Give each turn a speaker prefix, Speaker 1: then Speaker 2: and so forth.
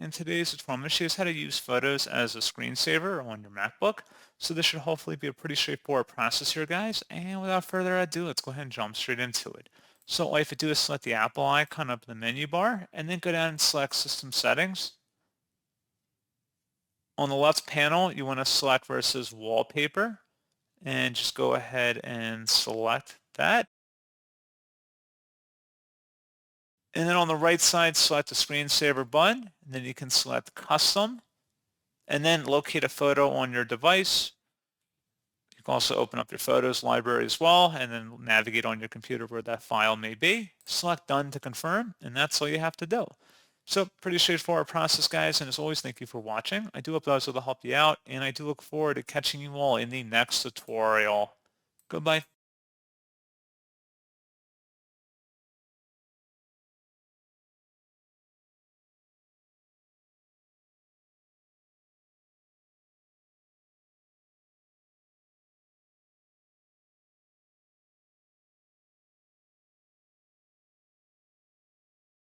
Speaker 1: In today's tutorial, I'm going to show you how to use photos as a screensaver on your MacBook. So this should hopefully be a pretty straightforward process here, guys. And without further ado, let's go ahead and jump straight into it. So all you have to do is select the Apple icon up in the menu bar and then go down and select System Settings. On the left panel, you want to select where it says Wallpaper and just go ahead and select that. And then on the right side, select the screensaver button, and then you can select Custom, and then locate a photo on your device. You can also open up your photos library as well, and then navigate on your computer where that file may be. Select Done to confirm, and that's all you have to do. So pretty straightforward process, guys, and as always, thank you for watching. I do hope that was able to help you out, and I do look forward to catching you all in the next tutorial. Goodbye.